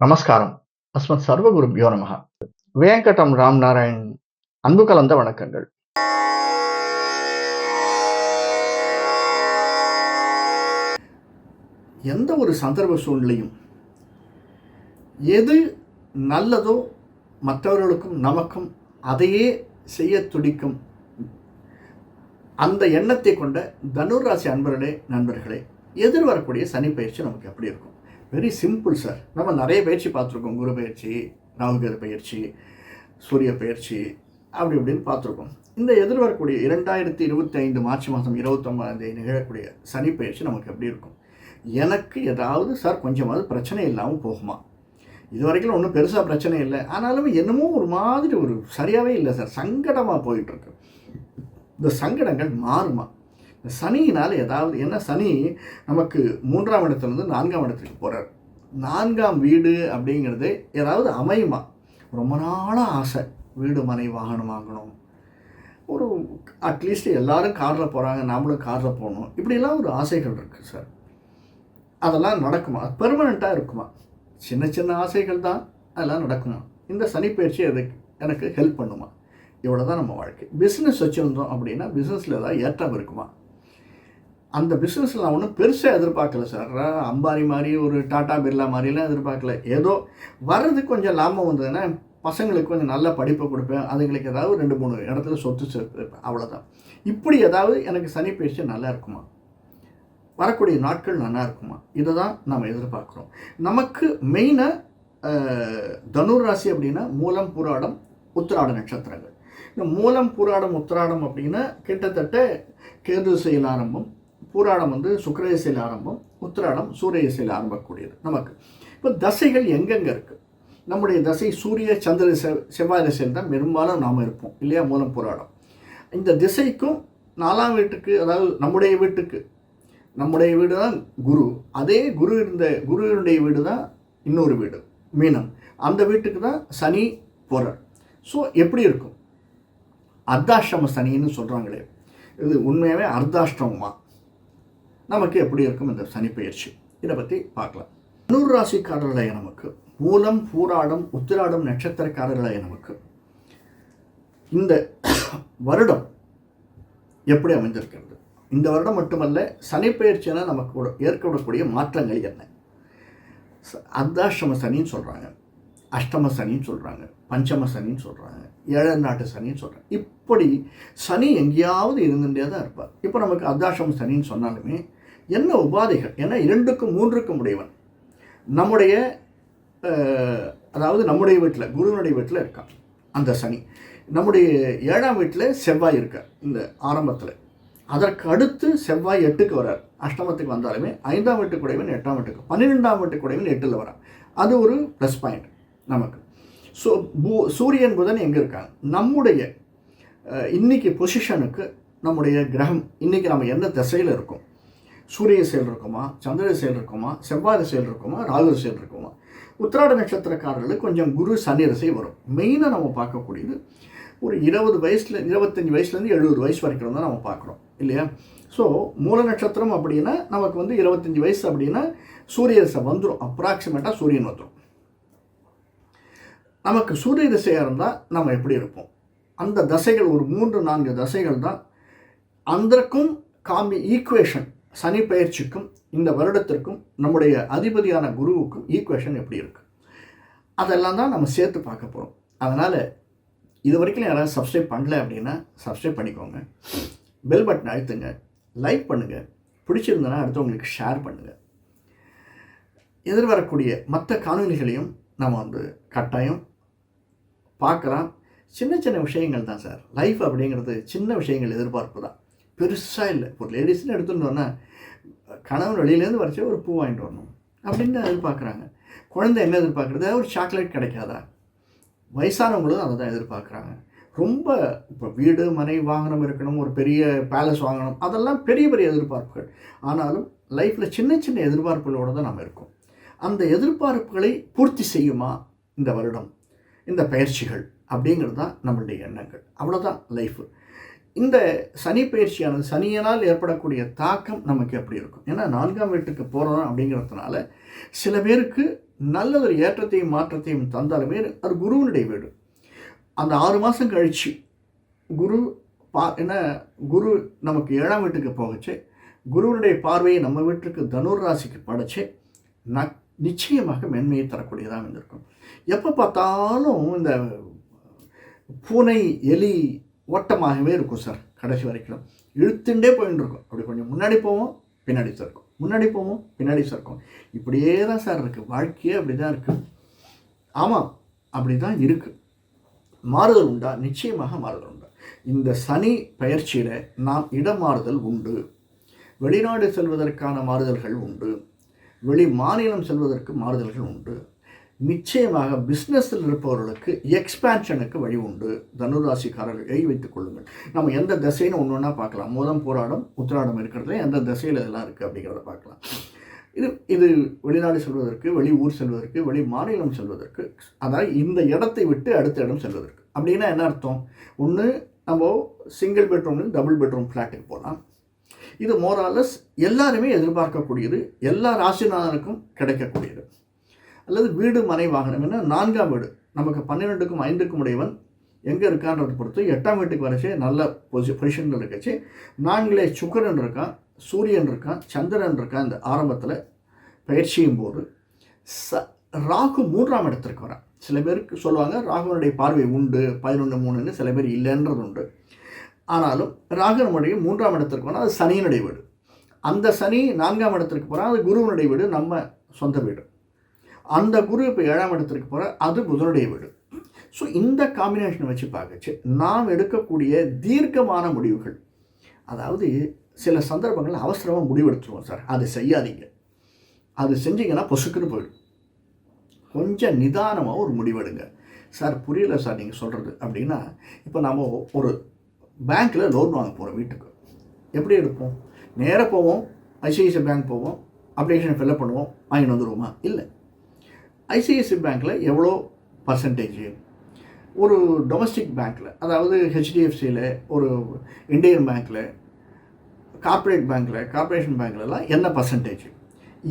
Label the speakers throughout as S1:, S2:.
S1: நமஸ்காரம். அஸ்மத் சர்வகுருப்யோ நமஹ. வேங்கடம் ராம் நாராயண் அன்பு கலந்த வணக்கங்கள். எந்த ஒரு சந்தர்ப்ப சூழ்நிலையும் எது நல்லதோ மற்றவர்களுக்கும் நமக்கும் அதையே செய்ய துடிக்கும் அந்த எண்ணத்தை கொண்ட தனுர் ராசி நண்பர்களே எதிர்வரக்கூடிய சனி பயிற்சி நமக்கு எப்படி இருக்கும்? Very simple sir. நம்ம நிறைய பயிற்சி பார்த்துருக்கோம். குரு பயிற்சி, ராகுகேது பயிற்சி, சூரிய பயிற்சி, அப்படி இப்படின்னு பார்த்துருக்கோம். இந்த எதிர்வரக்கூடிய 2025 மார்ச் மாதம் 29 நிகழக்கூடிய சனி பயிற்சி நமக்கு எப்படி இருக்கும்? எனக்கு ஏதாவது சார் கொஞ்சமாவது பிரச்சனை இல்லாமல் போகுமா? இது வரைக்கும் ஒன்றும் பெருசாக பிரச்சனை இல்லை, ஆனாலும் என்னமோ ஒரு மாதிரி ஒரு சரியாகவே இல்லை சார், சங்கடமாக போயிட்டுருக்கு. இந்த சங்கடங்கள் மாறுமா? சனியினால் ஏதாவது என்ன? சனி நமக்கு 3ஆம் இடத்துலேருந்து 4ஆம் இடத்துக்கு போகிறார். 4ஆம் வீடு அப்படிங்கிறது ஏதாவது அமையுமா? ரொம்ப நாளாக ஆசை, வீடு மனை வாகனம் வாங்கணும், ஒரு அட்லீஸ்ட் எல்லாரும் காரில் போகிறாங்க, நாமளும் காரில் போகணும், இப்படிலாம் ஒரு ஆசைகள் இருக்குது சார். அதெல்லாம் நடக்குமா? பெர்மனெண்ட்டாக இருக்குமா? சின்ன சின்ன ஆசைகள் தான், அதெல்லாம் நடக்குமா? இந்த சனி பயிற்சி எனக்கு ஹெல்ப் பண்ணுமா? இவ்வளோ தான் நம்ம வாழ்க்கை. பிஸ்னஸ் வச்சுருந்தோம் அப்படின்னா பிஸ்னஸில் ஏதாவது ஏற்றம் இருக்குமா? அந்த பிஸ்னஸில் நான் ஒன்றும் பெருசாக எதிர்பார்க்கல சார். அம்பானி மாதிரி, ஒரு டாடா பிர்லா மாதிரிலாம் எதிர்பார்க்கல. ஏதோ வர்றதுக்கு கொஞ்சம் லாபம் வந்ததுன்னா பசங்களுக்கு கொஞ்சம் நல்ல படிப்பை கொடுப்பேன், அதுங்களுக்கு ஏதாவது 2-3 இடத்துல சொத்து சேர்ப்பேன், அவ்வளோதான். இப்படி ஏதாவது எனக்கு சனி பயிற்சி நல்லா இருக்குமா? வரக்கூடிய நாட்கள் நல்லா இருக்குமா? இதை தான் நம்ம எதிர்பார்க்குறோம். நமக்கு மெயினாக தனுர் ராசி அப்படின்னா மூலம், பூராடம், உத்திராட நட்சத்திரங்கள். இந்த மூலம், பூராடம், உத்திராடம் அப்படின்னா கிட்டத்தட்ட கேது திசையில் ஆரம்பம், பூராடம் சுக்கிர திசையில் ஆரம்பம், உத்திராடம் சூரிய திசையில் ஆரம்பக்கூடியது நமக்கு. இப்போ தசைகள் எங்கெங்கே இருக்குது? நம்முடைய தசை சூரிய சந்திர திசை, செவ்வாய் திசையில் தான் பெரும்பாலும் நாம் இருப்போம் இல்லையா? மூலம், பூராடம். இந்த திசைக்கும் 4ஆம் வீட்டுக்கு, அதாவது நம்முடைய வீடு தான் குரு, அதே குருவினுடைய வீடு தான் இன்னொரு வீடு மீனம், அந்த வீட்டுக்கு தான் சனி போகிறார். ஸோ எப்படி இருக்கும்? அர்த்தாஷ்டம சனின்னு சொல்கிறாங்களே, இது உண்மையாகவே அர்த்தாஷ்டமமா? நமக்கு எப்படி இருக்கும் இந்த சனி பயிற்சி? இதை பற்றி பார்க்கலாம். தனுர் ராசிக்காரர்களாய நமக்கு, மூலம், பூராடம், உத்திராடம் நட்சத்திரக்காரர்களாய நமக்கு இந்த வருடம் எப்படி அமைந்திருக்கிறது? இந்த வருடம் மட்டுமல்ல, சனி பயிற்சினா நமக்கு ஏற்படக்கூடிய மாற்றங்கள் என்ன? அர்த்தாஷ்டம சனின்னு சொல்கிறாங்க, அஷ்டம சனின்னு சொல்கிறாங்க, பஞ்சம சனின்னு சொல்கிறாங்க, 7 நாட்டு சனின்னு சொல்கிறாங்க. இப்படி சனி எங்கேயாவது இருந்துகிட்டே தான் இருப்பார். இப்போ நமக்கு அர்த்தாஷ்டம சனின்னு சொன்னாலுமே என்ன உபாதைகள்? ஏன்னா 2க்கும் 3க்கும் உடையவன் நம்முடைய அதாவது நம்முடைய வீட்டில், குருவினுடைய வீட்டில் இருக்கான் அந்த சனி. நம்முடைய 7ஆம் வீட்டில் செவ்வாய் இருக்கார் இந்த ஆரம்பத்தில். அதற்கு அடுத்து செவ்வாய் 8க்கு வரார். அஷ்டமத்துக்கு வந்தாலுமே 5ஆம் வீட்டுக்கு உடையவன் 8ஆம் வீட்டுக்கு, 12ஆம் வீட்டுக்கு உடையவன் 8ல் வரான். அது ஒரு ப்ளஸ் பாயிண்ட் நமக்கு. ஸோ சூரியன் புதன் எங்கே இருக்காங்க? நம்முடைய இன்றைக்கி பொசிஷனுக்கு நம்முடைய கிரகம் இன்றைக்கி நம்ம எந்த திசையில் இருக்கோம்? சூரிய திசையில் இருக்குமா, சந்திர திசையில் இருக்குமா, செவ்வாய் திசையில் இருக்குமா, ராகு திசையில் இருக்குமா? உத்திராட நட்சத்திரக்காரர்களுக்கு கொஞ்சம் குரு சனி திசை வரும். மெயினாக நம்ம பார்க்கக்கூடியது ஒரு 25 வயசுலேருந்து 70 வயசு வரைக்கும் தான் நம்ம பார்க்குறோம் இல்லையா? ஸோ மூல நட்சத்திரம் அப்படின்னா நமக்கு 25 வயசு அப்படின்னா சூரிய திசை வந்துடும், அப்ராக்சிமேட்டாக சூரியன் வந்துடும். நமக்கு சூரிய திசையாக இருந்தால் நம்ம எப்படி இருப்போம்? அந்த தசைகள் ஒரு 3-4 தசைகள் தான். அதற்கும் ஈக்குவேஷன், சனி பயிற்சிக்கும் இந்த வருடத்திற்கும் நம்முடைய அதிபதியான குருவுக்கும் ஈக்குவேஷன் எப்படி இருக்குது? அதெல்லாம் தான் நம்ம சேர்த்து பார்க்க போகிறோம். அதனால் இது வரைக்கும் யாராவது சப்ஸ்கிரைப் பண்ணல அப்படின்னா சப்ஸ்கிரைப் பண்ணிக்கோங்க, பெல் பட்டன் அழுத்துங்க, லைக் பண்ணுங்கள், பிடிச்சிருந்தனா அடுத்தவங்களுக்கு ஷேர் பண்ணுங்கள். எதிர்வரக்கூடிய மற்ற காணொலிகளையும் நம்ம கட்டாயம் பார்க்கலாம். சின்ன சின்ன விஷயங்கள் தான் சார். லைஃப் அப்படிங்கிறது சின்ன விஷயங்கள் எதிர்பார்ப்பு தான், பெருசாக இல்லை. ஒரு லேடிஸ்ன்னு எடுத்துட்டோன்னா கணவன் வெளியிலேருந்து வரைச்சே ஒரு பூ வாங்கிட்டு வரணும் அப்படின்னு எதிர்பார்க்குறாங்க. குழந்தை என்ன எதிர்பார்க்குறது? ஒரு சாக்லேட் கிடைக்காதா? வயசானவங்களும் அதை தான் எதிர்பார்க்குறாங்க. ரொம்ப இப்போ வீடு மனை வாகனம் இருக்கணும், ஒரு பெரிய பேலஸ் வாங்கணும், அதெல்லாம் பெரிய பெரிய எதிர்பார்ப்புகள். ஆனாலும் லைஃப்பில் சின்ன சின்ன எதிர்பார்ப்புகளோடு தான் நம்ம இருக்கோம். அந்த எதிர்பார்ப்புகளை பூர்த்தி செய்யுமா இந்த வருடம், இந்த பயிற்சிகள் அப்படிங்கிறது தான் நம்மளுடைய எண்ணங்கள். அவ்வளோதான் லைஃபு. இந்த சனி பயிற்சியானது, சனியினால் ஏற்படக்கூடிய தாக்கம் நமக்கு எப்படி இருக்கும்? ஏன்னா 4ஆம் வீட்டுக்கு போகிறோம் அப்படிங்கிறதுனால சில பேருக்கு நல்லதொரு ஏற்றத்தையும் மாற்றத்தையும் தந்தாலுமே அது குருவினுடைய வீடு. அந்த 6 மாதம் கழித்து குரு குரு நமக்கு 7ஆம் வீட்டுக்கு போகச்சு, குருவினுடைய பார்வையை நம்ம வீட்டுக்கு தனுர் ராசிக்கு படைச்சு நிச்சயமாக மென்மையை தரக்கூடியதாக இருந்திருக்கும். எப்போ பார்த்தாலும் இந்த பூனை எலி ஓட்டமாகவே இருக்கும் சார். கடைசி வரைக்கும் இழுத்துண்டே போயின்னு இருக்கும். அப்படி கொஞ்சம் முன்னாடி போவோம், பின்னாடி சறுக்கும், முன்னாடி போவோம், பின்னாடி சறுக்கும். இப்படியே தான் சார் இருக்குது. வாழ்க்கையே அப்படி தான் இருக்குது. ஆமாம், அப்படி தான் இருக்குது. மாறுதல் உண்டா? நிச்சயமாக மாறுதல் உண்டா. இந்த சனி பயிற்சியில் நாம் இடம் மாறுதல் உண்டு. வெளிநாடு செல்வதற்கான மாறுதல்கள் உண்டு. வெளி மாநிலம் செல்வதற்கு மாறுதல்கள் உண்டு. நிச்சயமாக பிஸ்னஸில் இருப்பவர்களுக்கு எக்ஸ்பேன்ஷனுக்கு வழி உண்டு. தனுராசிக்காரர்கள் எழுதி வைத்துக் கொள்ளுங்கள். நம்ம எந்த திசைன்னு ஒன்று ஒன்றா பார்க்கலாம். முதம் போராடம் உத்திராடம் இருக்கிறதுல எந்த திசையில் இதெல்லாம் இருக்குது அப்படிங்கிறத பார்க்கலாம். இது வெளிநாடு செல்வதற்கு, வெளி ஊர் செல்வதற்கு, வெளி மாநிலம் செல்வதற்கு, அதாவது இந்த இடத்தை விட்டு அடுத்த இடம் செல்வதற்கு. அப்படின்னா என்ன அர்த்தம்? ஒன்று நம்ம சிங்கிள் பெட்ரூம்னு டபுள் பெட்ரூம் ஃப்ளாட்டுக்கு போகலாம். இது மோராலஸ் எல்லாருமே எதிர்பார்க்கக்கூடியது, எல்லா ராசிநாதனுக்கும் கிடைக்கக்கூடியது. அல்லது வீடு மனை வாகனம், என்ன 4ஆம் வீடு நமக்கு 12க்கும் 5க்கும் உடையவன் எங்கே இருக்கான்றதை பொறுத்து 8ஆம் வீட்டுக்கு வரைச்சே நல்ல பொசிஷன்கள் இருக்கச்சு. 4லே சுக்கிரன் இருக்கான், சூரியன் இருக்கான், சந்திரன் இருக்கான். இந்த ஆரம்பத்தில் பயிற்சியும் போது ராகு 3ஆம் இடத்திற்கு வரான். சில பேருக்கு சொல்லுவாங்க ராகுனுடைய பார்வை உண்டு 11-3ன்னு, சில பேர் இல்லைன்றது உண்டு. ஆனாலும் ராகு நம்முடைய 3ஆம் இடத்திற்கு போனால் அது சனியினுடைய வீடு. அந்த சனி 4ஆம் இடத்திற்கு போனால் அது குருவனுடைய வீடு, நம்ம சொந்த வீடு. அந்த குரு இப்போ 7ஆம் இடத்திற்கு போகிற அது புதனுடைய வீடு. ஸோ இந்த காம்பினேஷனை வச்சு பார்க்கச்சு நாம் எடுக்கக்கூடிய தீர்க்கமான முடிவுகள், அதாவது சில சந்தர்ப்பங்கள் அவசரமாக முடிவெடுத்துருவோம் சார். அது செய்யாதீங்க. அது செஞ்சிங்கன்னா பொசுக்குன்னு போயிடும். கொஞ்சம் நிதானமாக ஒரு முடிவெடுங்க. சார் புரியல சார் நீங்கள் சொல்கிறது அப்படின்னா, இப்போ நம்ம ஒரு பேங்க்கில் லோன் வாங்க போகிறோம் வீட்டுக்கு. எப்படி எடுப்போம்? நேராக போவோம், ஐசிஐசிஐ பேங்க் போவோம், அப்ளிகேஷன் ஃபில்அப் பண்ணுவோம், வாங்கிட்டு வந்துடுவோமா? இல்லை. ஐசிஐசிஐ பேங்க்கில் எவ்வளோ பர்சன்டேஜ், ஒரு டொமஸ்டிக் பேங்க்கில், அதாவது ஹெச்டிஎஃப்சியில், ஒரு இந்தியன் பேங்க்கில், கார்ப்பரேட் பேங்க்கில், கார்ப்பரேஷன் பேங்க்லலாம் என்ன பர்சன்டேஜ்,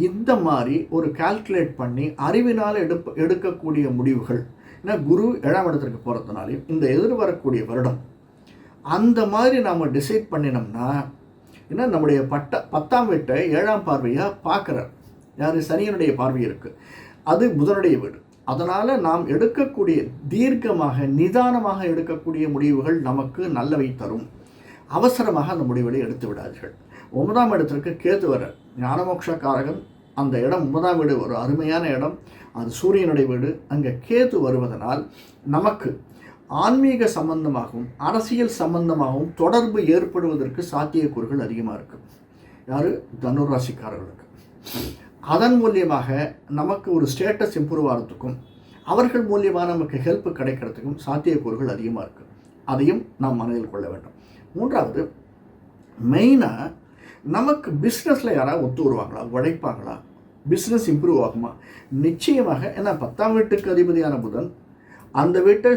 S1: இந்த மாதிரி ஒரு கால்குலேட் பண்ணி அறிவினால் எடுக்கக்கூடிய முடிவுகள். ஏன்னா குரு 7ஆம் இடத்திற்கு போகிறதுனாலையும் இந்த எதிர்வரக்கூடிய வருடம் அந்த மாதிரி நாம் டிசைட் பண்ணினோம்னா, ஏன்னா நம்முடைய 10ஆம் வீட்டை 7ஆம் பார்வையாக பார்க்குறார். யார்? சனியனுடைய பார்வை இருக்குது. அது புதனுடைய வீடு. அதனால் நாம் எடுக்கக்கூடிய தீர்க்கமாக நிதானமாக எடுக்கக்கூடிய முடிவுகள் நமக்கு நல்லவை தரும். அவசரமாக அந்த முடிவுகளை எடுத்து விடாதீர்கள். 9ஆம் இடத்திற்கு கேது வர ஞானமோட்சக்காரகன். அந்த இடம் 9ஆம் வீடு ஒரு அருமையான இடம். அது சூரியனுடைய வீடு. அங்கே கேது வருவதனால் நமக்கு ஆன்மீக சம்பந்தமாகவும் அரசியல் சம்பந்தமாகவும் தொடர்பு ஏற்படுவதற்கு சாத்தியக்கூறுகள் அதிகமாக இருக்குது. யார்? தனுராசிக்காரர்களுக்கு. அதன் மூலியமாக நமக்கு ஒரு ஸ்டேட்டஸ் இம்ப்ரூவ் ஆகிறதுக்கும் அவர்கள் மூலியமாக நமக்கு ஹெல்ப் கிடைக்கிறதுக்கும் சாத்தியக்கூறுகள் அதிகமாக இருக்குது. அதையும் நாம் மனதில் கொள்ள வேண்டும். 3வது, மெயினாக நமக்கு பிஸ்னஸில் யாராவது ஒத்து வருவாங்களா, உழைப்பாங்களா, பிஸ்னஸ் இம்ப்ரூவ் ஆகுமா? நிச்சயமாக. ஏன்னா 10ஆம் வீட்டுக்கு அதிபதியான புதன், அந்த வீட்டை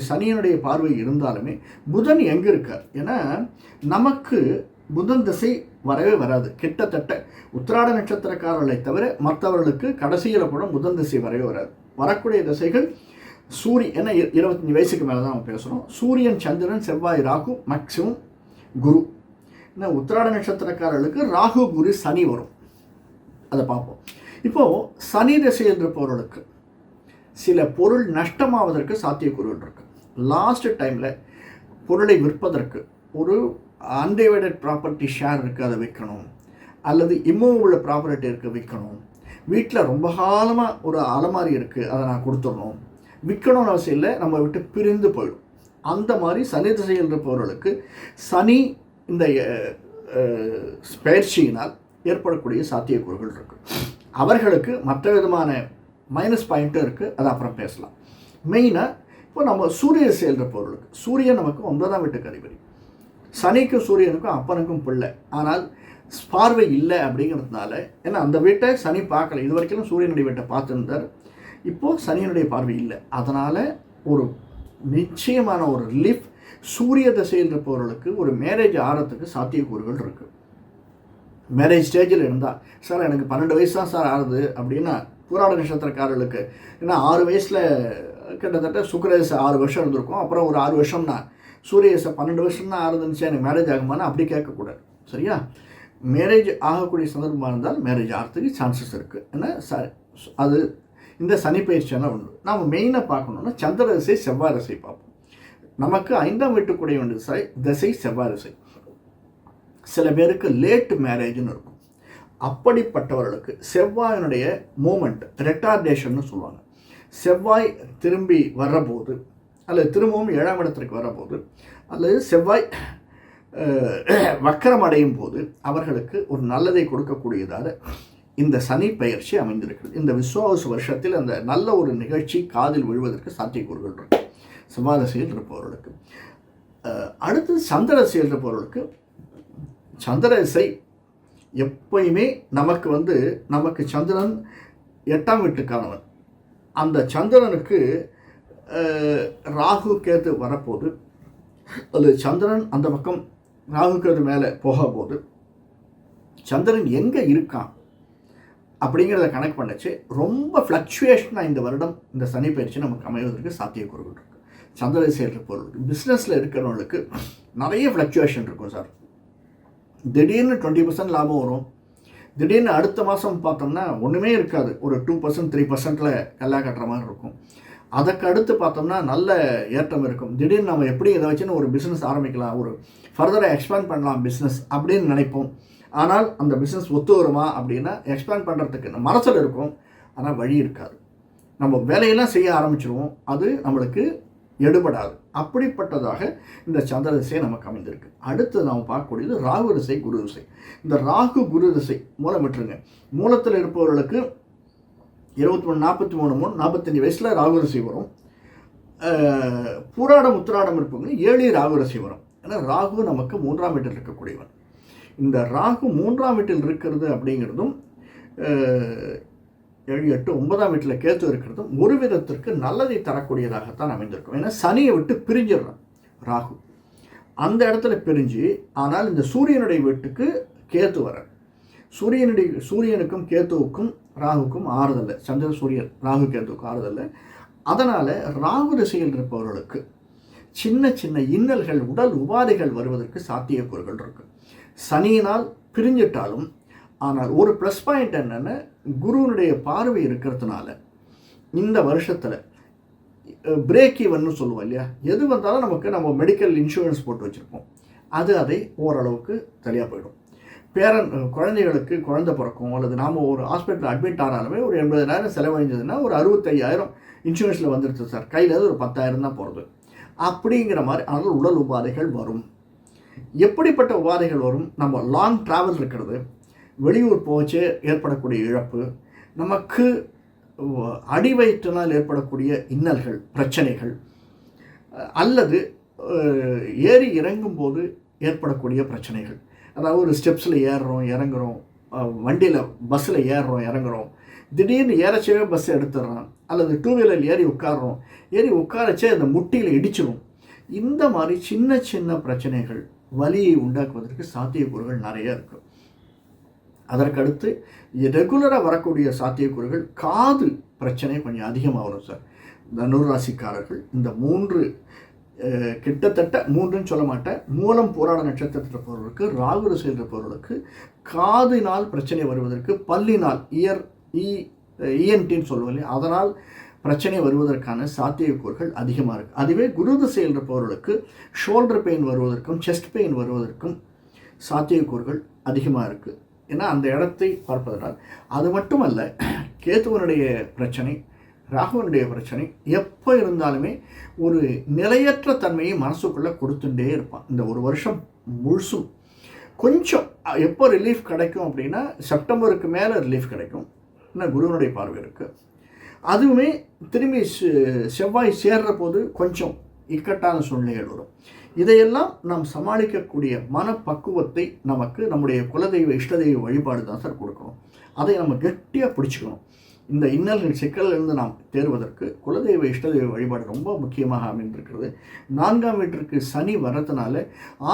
S1: சனியனுடைய பார்வை இருந்தாலுமே புதன் எங்கே இருக்கார்? ஏன்னா நமக்கு புதன் திசை வரவே வராது. கிட்டத்தட்ட உத்திராட நட்சத்திரக்காரர்களை தவிர மற்றவர்களுக்கு கடைசியில் கூட புதன் திசை வரவே வராது. வரக்கூடிய திசைகள் ஏன்னா 25 வயசுக்கு மேலே தான் நம்ம பேசுகிறோம். சூரியன், சந்திரன், செவ்வாய், ராகு, மேக்சிமம் குரு. ஏன்னா உத்திராட நட்சத்திரக்காரர்களுக்கு ராகு, குரு, சனி வரும். அதை பார்ப்போம். இப்போது சனி திசையில் இருப்பவர்களுக்கு சில பொருள் நஷ்டமாவதற்கு சாத்தியக்கூறுகள் இருக்குது. லாஸ்ட் டைமில் பொருளை விற்பதற்கு ஒரு அன்டிவைடட் ப்ராப்பர்ட்டி ஷேர் இருக்குது, அதை விற்கணும். அல்லது இம்மூவபிள் ப்ராப்பர்ட்டி இருக்குது, விற்கணும். வீட்டில் ரொம்ப காலமாக ஒரு அலமாரி இருக்குது, அதை நான் கொடுத்துடணும். விற்கணும்னு அவசியம் இல்லை, நம்ம விட்டு பிரிந்து போயிடும். அந்த மாதிரி சனி திசையில் இருப்பவர்களுக்கு சனி இந்த பயிற்சியினால் ஏற்படக்கூடிய சாத்தியக்கூறுகள் இருக்குது. அவர்களுக்கு மற்ற விதமான மைனஸ் பாயிண்ட்டும் இருக்குது, அதை அப்புறம் பேசலாம். மெயினாக இப்போ நம்ம சூரிய திசையில் இருப்பவர்களுக்கு, சூரியன் நமக்கு 9ஆம் வீட்டுக்கு அதிபதி. சனிக்கும் சூரியனுக்கும் அப்பனுக்கும் பிள்ளை. ஆனால் பார்வை இல்லை அப்படிங்கிறதுனால, ஏன்னா அந்த வீட்டை சனி பார்க்கல. இது வரைக்கும் சூரியனுடைய வீட்டை பார்த்துருந்தார். இப்போது சனியனுடைய பார்வை இல்லை. அதனால் ஒரு நிச்சயமான ஒரு ரிலீஃப். சூரிய திசையில் இருப்பவர்களுக்கு ஒரு மேரேஜ் ஆகிறதுக்கு சாத்தியக்கூறுகள் இருக்குது. மேரேஜ் ஸ்டேஜில் இருந்தால், சார் எனக்கு 12 வயசு தான் சார் ஆகுது அப்படின்னா பூராட நட்சத்திரக்காரர்களுக்கு ஏன்னா 6 வயசில் கிட்டத்தட்ட சுக்கிரதசை 6 வருஷம் இருந்திருக்கும். அப்புறம் ஒரு 6 வருஷம்னா சூரியதசை 12 வருஷம்னா இருந்துச்சு எனக்கு மேரேஜ் ஆகுமானா அப்படி கேட்கக்கூடாது. சரியா? மேரேஜ் ஆகக்கூடிய சந்தர்ப்பமாக இருந்தால் மேரேஜ் ஆகிறதுக்கு சான்சஸ் இருக்குது. ஏன்னா அது இந்த சனி பயிற்சியான ஒன்று. நாம் மெயினாக பார்க்கணுன்னா சந்திர திசை செவ்வாய் திசை பார்ப்போம். நமக்கு 5ஆம் வீட்டுக்குடைய ஒன்று திசை செவ்வாய் திசை. சில பேருக்கு லேட் மேரேஜ்னு இருக்கும். அப்படிப்பட்டவர்களுக்கு செவ்வாயினுடைய மூமெண்ட் ரெட்டார்டேஷன்னு சொல்லுவாங்க. செவ்வாய் திரும்பி வர்றபோது அல்லது திரும்பவும் 7ஆம் இடத்திற்கு வர்றபோது அல்லது செவ்வாய் வக்கரம் அடையும் போது அவர்களுக்கு ஒரு நல்லதை கொடுக்கக்கூடியதாக இந்த சனி பயிற்சி அமைந்திருக்கிறது. இந்த விஸ்வாவசு வருஷத்தில் அந்த நல்ல ஒரு நிகழ்ச்சி காதில் விழுவதற்கு சாத்தியக்கூறுகள் இருக்கு செவ்வாய் திசையில் இருப்பவர்களுக்கு. அடுத்து சந்திர திசையில் இருப்பவர்களுக்கு சந்திர திசை எப்பயுமே நமக்கு சந்திரன் 8ஆம் வீட்டுக்கானவன். அந்த சந்திரனுக்கு ராகு கேது வரப்போது அல்லது சந்திரன் அந்த பக்கம் ராகு கேது மேலே போகும்போது சந்திரன் எங்கே இருக்கான் அப்படிங்கிறத கனெக்ட் பண்ணிச்சு. ரொம்ப ஃப்ளக்சுவேஷனாக இந்த வருடம் இந்த சனி பயிற்சி நமக்கு அமைவதற்கு சாத்தியக்கூறுகள் இருக்குது. சந்திர திசையில் இருப்பவர்களுக்கு பிஸ்னஸில் இருக்கிறவங்களுக்கு நிறைய ஃப்ளக்சுவேஷன் இருக்கும் சார். திடீர்னு 20% லாபம் வரும். திடீர்னு அடுத்த மாதம் பார்த்தோம்னா ஒன்றுமே இருக்காது. ஒரு 2% 3%ல் கல்லா கட்டுற மாதிரி இருக்கும். அதுக்கு அடுத்து பார்த்தோம்னா நல்ல ஏற்றம் இருக்கும். திடீர்னு நம்ம எப்படி இதை வச்சுன்னு ஒரு பிஸ்னஸ் ஆரம்பிக்கலாம், ஒரு ஃபர்தராக எக்ஸ்பேண்ட் பண்ணலாம் பிஸ்னஸ் அப்படின்னு நினைப்போம். ஆனால் அந்த பிஸ்னஸ் ஒத்து வருமா அப்படின்னா எக்ஸ்பேண்ட் பண்ணுறதுக்கு மனசில் இருக்கும், ஆனால் வழி இருக்காது. நம்ம வேலையெல்லாம் செய்ய ஆரம்பிச்சிருவோம், அது நம்மளுக்கு எடுபடாது. அப்படிப்பட்டதாக இந்த சந்திர திசை நமக்கு அமைந்திருக்கு. அடுத்து நாம் பார்க்கக்கூடியது ராகு திசை குரு திசை. இந்த ராகு குரு திசை மூலம் விட்டுருங்க. மூலத்தில் இருப்பவர்களுக்கு 23 43 45 வயசில் ராகு திசை வரும். பூராடம் உத்திராடம் இருப்பவங்க 7 ராகு திசை வரும். ஏன்னா ராகு நமக்கு 3ஆம் வீட்டில் இருக்கக்கூடியவன். இந்த ராகு 3ஆம் வீட்டில் இருக்கிறது அப்படிங்கிறதும் 7 8 9ஆம் வீட்டில் கேத்து இருக்கிறதும் ஒரு விதத்திற்கு நல்லதை தரக்கூடியதாகத்தான் அமைந்திருக்கும். ஏன்னா சனியை விட்டு பிரிஞ்சிடறான் ராகு, அந்த இடத்துல பிரிஞ்சு. ஆனால் இந்த சூரியனுடைய வீட்டுக்கு கேத்து வர சூரியனுக்கும் கேத்துவுக்கும் ராகுக்கும் ஆறுதல்ல, சந்திர சூரியன் ராகு கேத்துவுக்கும் ஆறுதல்ல. அதனால் ராகு திசையில் இருப்பவர்களுக்கு சின்ன சின்ன இன்னல்கள் உடல் உபாதைகள் வருவதற்கு சாத்தியக்கூறுகள் இருக்குது. சனியினால் பிரிஞ்சிட்டாலும் ஆனால் ஒரு ப்ளஸ் பாயிண்ட் என்னென்னா குருவினுடைய பார்வை இருக்கிறதுனால இந்த வருஷத்தில் பிரேக் ஈவன்னு சொல்லுவோம் இல்லையா, எது வந்தாலும் நம்ம மெடிக்கல் இன்சூரன்ஸ் போட்டு வச்சுருப்போம், அதை ஓரளவுக்கு தெளிவாக போயிடும். குழந்தைகளுக்கு குழந்தை பிறக்கும் அல்லது நாம் ஒரு ஹாஸ்பிட்டலில் அட்மிட் ஆனாலுமே ஒரு 80,000 செலவழிஞ்சதுன்னா ஒரு 65,000 இன்சூரன்ஸில் வந்துடுச்சு சார், கையில் ஒரு 10,000 தான் போகிறது அப்படிங்கிற மாதிரி. ஆனால் உடல் உபாதைகள் வரும். எப்படிப்பட்ட உபாதைகள் வரும்? நம்ம லாங் ட்ராவல் இருக்கிறது, வெளியூர் போச்சு ஏற்படக்கூடிய இழப்பு, நமக்கு அடி வயிற்றினால் ஏற்படக்கூடிய இன்னல்கள் பிரச்சனைகள், அல்லது ஏறி இறங்கும் போது ஏற்படக்கூடிய பிரச்சனைகள். அதாவது ஒரு ஸ்டெப்ஸில் ஏறுறோம் இறங்குறோம், வண்டியில் பஸ்ஸில் ஏறுறோம் இறங்குறோம், திடீர்னு ஏறச்சவே பஸ் எடுத்துடுறோம், அல்லது 2 வீலர் ஏறி உட்காரச்சே அந்த முட்டியில் இடிச்சிடும். இந்த மாதிரி சின்ன சின்ன பிரச்சனைகள் வலியை உண்டாக்குவதற்கு சாத்தியக்கூறுகள் நிறைய இருக்குது. அதற்கடுத்து ரெகுலராக வரக்கூடிய சாத்தியக்கூறுகள் காது பிரச்சனை கொஞ்சம் அதிகமாக வரும் சார். தனுராசிக்காரர்கள் இந்த 3 கிட்டத்தட்ட 3ன்னு சொல்ல மாட்டேன், மூலம் போராட நட்சத்திரத்தில் இருப்பவர்களுக்கு ராகு திசையில் இருப்பவர்களுக்கு காதினால் பிரச்சனை வருவதற்கு, பல்லினால் இஎன்டின்னு சொல்லுவோம் இல்லையா, அதனால் பிரச்சனை வருவதற்கான சாத்தியக்கூறுகள் அதிகமாக இருக்குது. அதுவே குரு திசையில் இருப்பவர்களுக்கு ஷோல்டர் பெயின் வருவதற்கும் செஸ்ட் பெயின் வருவதற்கும் சாத்தியக்கூறுகள் அதிகமாக இருக்குது. ஏன்னா அந்த இடத்தை பார்ப்பதனால். அது மட்டுமல்ல, கேத்துவனுடைய பிரச்சனை ராகுவனுடைய பிரச்சனை எப்போ இருந்தாலுமே ஒரு நிலையற்ற தன்மையை மனசுக்குள்ளே கொடுத்துட்டே இருப்பான். இந்த ஒரு வருஷம் முழுசும் கொஞ்சம் எப்போ ரிலீஃப் கிடைக்கும் அப்படின்னா செப்டம்பருக்கு மேலே ரிலீஃப் கிடைக்கும். இன்னும் குருவனுடைய பார்வை இருக்குது. அதுவுமே திரும்பி செவ்வாய் சேர்ற போது கொஞ்சம் இக்கட்டான சூழ்நிலைகள் வரும். இதையெல்லாம் நாம் சமாளிக்கக்கூடிய மனப்பக்குவத்தை நமக்கு நம்முடைய குலதெய்வ இஷ்டதெய்வ வழிபாடு தான் சார் கொடுக்கணும். அதை நம்ம கெட்டியாக பிடிச்சிக்கணும். இந்த இன்னல்கள் சிக்கலிலிருந்து நாம் தேர்வதற்கு குலதெய்வ இஷ்டதெய்வ வழிபாடு ரொம்ப முக்கியமாக அமைந்திருக்கிறது. 4ஆம் வீட்டிற்கு சனி வர்றதுனால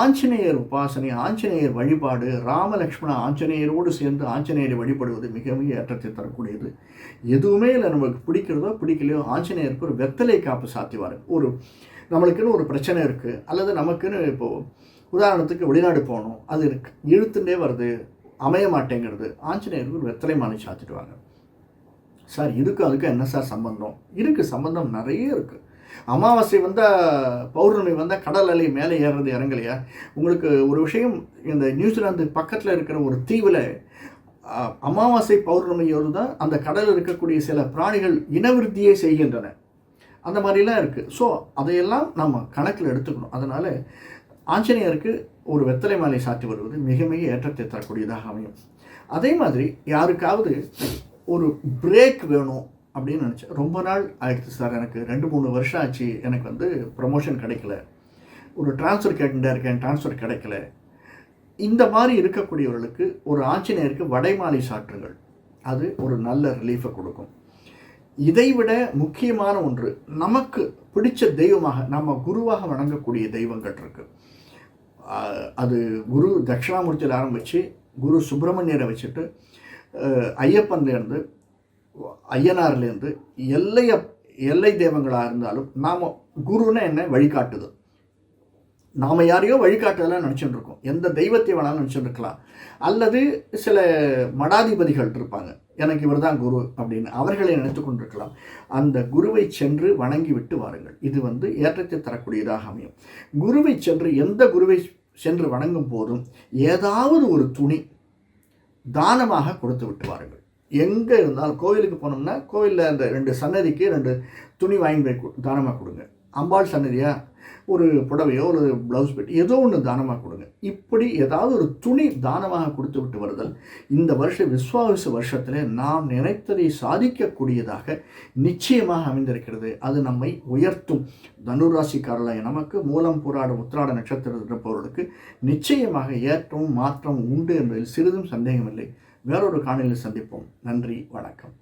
S1: ஆஞ்சநேயர் உபாசனை, ஆஞ்சநேயர் வழிபாடு, ராமலக்ஷ்மண ஆஞ்சநேயரோடு சேர்ந்து ஆஞ்சநேயரை வழிபடுவது மிக மிக ஏற்றத்தை தரக்கூடியது. எதுவுமே இல்லை நமக்கு பிடிக்கிறதோ பிடிக்கலையோ ஆஞ்சநேயருக்கு ஒரு வெத்தலை காப்பு சாத்திவார். ஒரு நம்மளுக்குன்னு ஒரு பிரச்சனை இருக்குது, அல்லது நமக்குன்னு இப்போது உதாரணத்துக்கு வெளிநாடு போகணும், அது இழுத்துட்டே வருது, அமைய மாட்டேங்கிறது, ஆஞ்சநேயருக்கு ஒரு வெத்தலை மாலை சாத்திடுவாங்க. சார் இதுக்கும் அதுக்கும் என்ன சார் சம்பந்தம்? இருக்குது, சம்பந்தம் நிறைய இருக்குது. அமாவாசை வந்தால், பௌர்ணமி வந்தால் கடல் அலை மேலே ஏறுறது இறங்கலையா? உங்களுக்கு ஒரு விஷயம், இந்த நியூசிலாந்து பக்கத்தில் இருக்கிற ஒரு தீவில் அமாவாசை பௌர்ணமியோடு தான் அந்த கடலில் இருக்கக்கூடிய சில பிராணிகள் இனவிருத்தியே செய்கின்றன. அந்த மாதிரிலாம் இருக்குது. ஸோ அதையெல்லாம் நம்ம கணக்கில் எடுத்துக்கணும். அதனால் ஆஞ்சநேயருக்கு ஒரு வெத்தலை மாலை சாத்தி வருவது மிக மிக ஏற்றத்தை தரக்கூடியதாக அமையும். அதே மாதிரி யாருக்காவது ஒரு பிரேக் வேணும் அப்படின்னு நினச்சேன். ரொம்ப நாள் ஆயிடுச்சு சார், எனக்கு 2-3 வருஷம் ஆச்சு, எனக்கு ப்ரமோஷன் கிடைக்கல, ஒரு ட்ரான்ஸ்ஃபர் கேட்டுட்டே இருக்கேன், ட்ரான்ஸ்ஃபர் கிடைக்கல. இந்த மாதிரி இருக்கக்கூடியவர்களுக்கு ஒரு ஆஞ்சநேயருக்கு வடைமாலை சாற்றுங்கள். அது ஒரு நல்ல ரிலீஃபை கொடுக்கும். இதைவிட முக்கியமான ஒன்று, நமக்கு பிடிச்ச தெய்வமாக நம்ம குருவாக வணங்கக்கூடிய தெய்வங்கள் இருக்குது. அது குரு தட்சிணாமூர்த்தியில் ஆரம்பித்து குரு சுப்பிரமணியரை வச்சுட்டு ஐயப்பன்லேருந்து ஐயனார்லேருந்து எல்லை தெய்வங்களாக இருந்தாலும் நாம் குருன்னா என்ன வழிகாட்டுது. நாம் யாரையோ வழிகாட்டுதெல்லாம் நினச்சிட்டு இருக்கோம். எந்த தெய்வத்தை வேணாலும் நினச்சிட்டு இருக்கலாம். அல்லது சில மடாதிபதிகள் இருப்பாங்க, எனக்கு இவர் தான் குரு அப்படின்னு, அவர்களை நினைத்து கொண்டிருக்கலாம். அந்த குருவை சென்று வணங்கி விட்டு வாருங்கள். இது ஏற்றத்தை தரக்கூடியதாக அமையும். குருவை சென்று, எந்த குருவை சென்று வணங்கும் போதும் ஏதாவது ஒரு துணி தானமாக கொடுத்து விட்டு வாருங்கள். எங்கே இருந்தாலும் கோவிலுக்கு போனோம்னா கோவிலில் அந்த 2 சன்னதிக்கு 2 துணி வாங்கி போய் தானமாக கொடுங்க. அம்பாள் சன்னதியாக ஒரு புடவையோ ஒரு ப்ளவுஸ் பெட் ஏதோ ஒன்று தானமாக கொடுங்க. இப்படி ஏதாவது ஒரு துணி தானமாக கொடுத்து விட்டு வருதல் இந்த விஸ்வாவசு வருஷத்தில் நாம் நினைத்ததை சாதிக்கக்கூடியதாக நிச்சயமாக அமைந்திருக்கிறது. அது நம்மை உயர்த்தும். தனுராசிக்காரர்களாக நமக்கு மூலம் பூராட உத்திராட நட்சத்திரம் இருப்பவர்களுக்கு நிச்சயமாக ஏற்றமும் மாற்றமும் உண்டு என்பதில் சிறிதும் சந்தேகமில்லை. வேறொரு காணொளியில் சந்திப்போம். நன்றி, வணக்கம்.